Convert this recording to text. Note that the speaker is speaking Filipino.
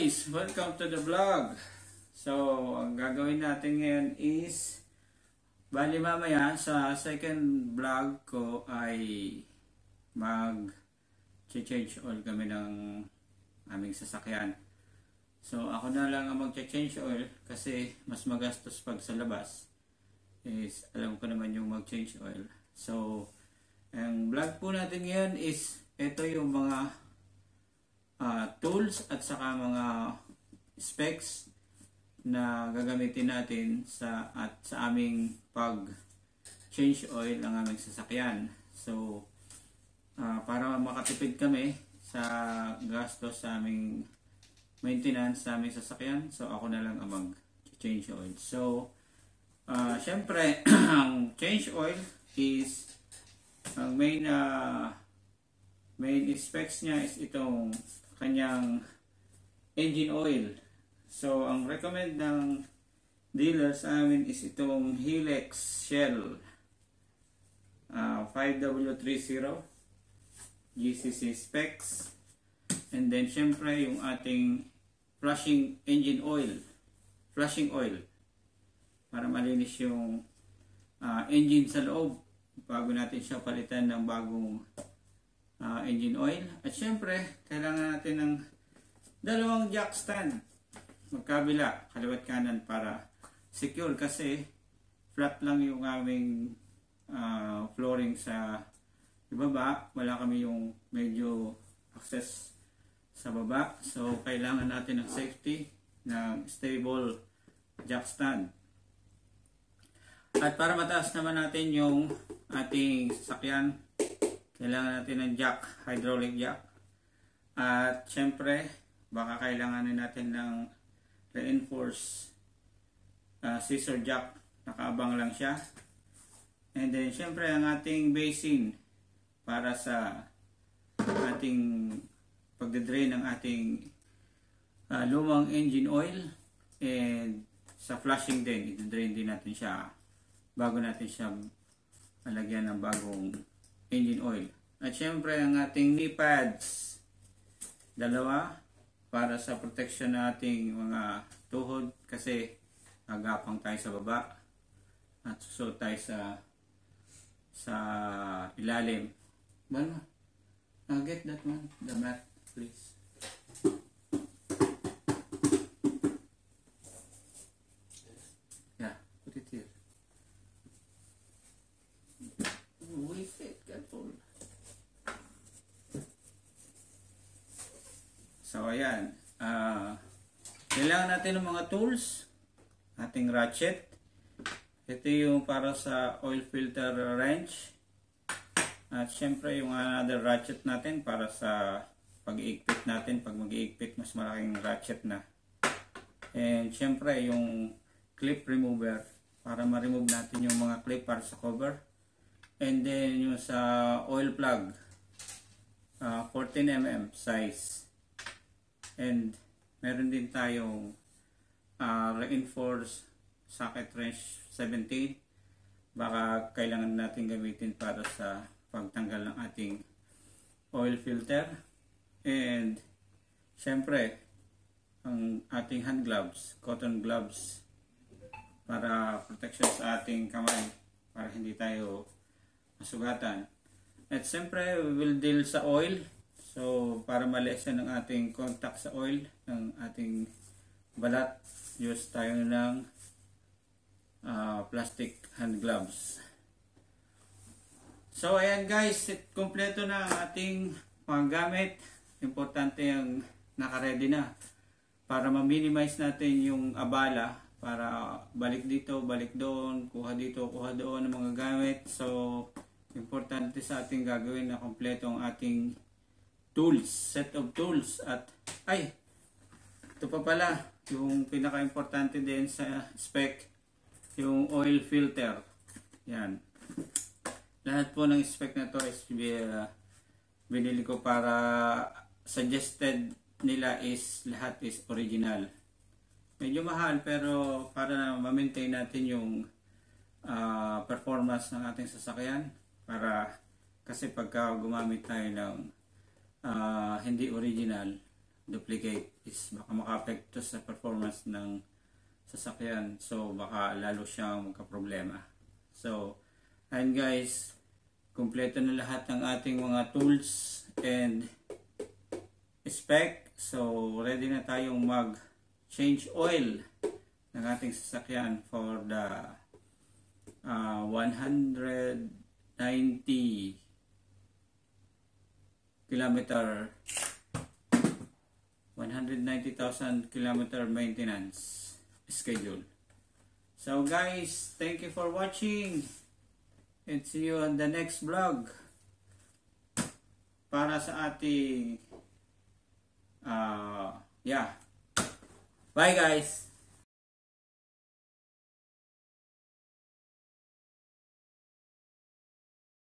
guys! Welcome to the vlog. So, ang gagawin natin ngayon is bali mamaya sa second vlog ko ay mag-change oil kami ng aming sasakyan. So, ako na lang ang mag-change oil kasi mas magastos pag sa labas. Is alam ko naman yung mag-change oil. So, ang vlog po natin ngayon is ito yung mga tools at saka mga specs na gagamitin natin sa aming pag change oil ng aming sasakyan. So para makatipid kami sa gastos sa aming maintenance sa aming sasakyan, so ako na lang ang mag change oil. So syempre ang change oil is ang main specs niya is itong kanyang engine oil. So, ang recommend ng dealer sa amin is itong Helix Shell 5W30 GCC specs. And then, syempre, yung ating flushing engine oil. Flushing oil. Para malinis yung engine sa loob bago natin siya palitan ng bagong engine oil. At syempre, kailangan natin ng dalawang jack stand magkabila, kaliwat kanan, para secure kasi flat lang yung aming flooring sa ibaba. Wala kami yung medyo access sa baba. So, kailangan natin ng safety ng stable jack stand. At para mataas naman natin yung ating sasakyan, kailangan natin ng jack, hydraulic jack. At syempre, baka kailanganin natin ng reinforced scissor jack. Nakaabang lang siya. And then syempre, ang ating basin para sa ating pagdedrain ng ating lumang engine oil. And sa flushing din, i-drain din natin siya bago natin siya malagyan ng bagong engine oil. At syempre ang ating knee pads, dalawa, para sa protection ng ating mga tuhod kasi agapang tayo sa baba at susuot tayo sa ilalim. Well, get that one, the mat, please. Yeah, put it here. Wait, careful. So, ayan. Kailangan natin ng mga tools. Ating ratchet. Ito yung para sa oil filter wrench. At syempre, yung another ratchet natin para sa pag-iigpit natin. Pag mag-iigpit, mas malaking ratchet na. And syempre, yung clip remover para ma-remove natin yung mga clip para sa cover. And then, yung sa oil plug. 14mm size. And meron din tayong reinforced socket wrench 17. Baka kailangan natin gamitin para sa pagtanggal ng ating oil filter. And syempre, ang ating hand gloves, cotton gloves, para protection sa ating kamay, para hindi tayo masugatan. At syempre, we will deal sa oil. So, para ma-lessen ang ating contact sa oil ng ating balat, use tayo ng plastic hand gloves. So, ayan guys, kompleto na ang ating mga gamit. Importante yung naka-ready na para ma-minimize natin yung abala, para balik dito, balik doon, kuha dito, kuha doon ng mga gamit. So, importante sa ating gagawin na kompleto ang ating tools, set of tools. At ito pa pala yung pinaka-importante din sa spec, yung oil filter. Yan, lahat po ng spec na to is binili ko para suggested nila is lahat is original. Medyo mahal pero para ma-maintain natin yung performance ng ating sasakyan, para kasi pagka gumamit tayo ng hindi original, duplicate is baka maka-apekto sa performance ng sasakyan. So baka lalo siyang magka-problema. So and guys, kumpleto na lahat ng ating mga tools and spec. So ready na tayong mag-change oil ng ating sasakyan for the 190 kilometer 190,000 kilometer maintenance schedule. So guys, thank you for watching and see you on the next vlog para sa ating bye guys.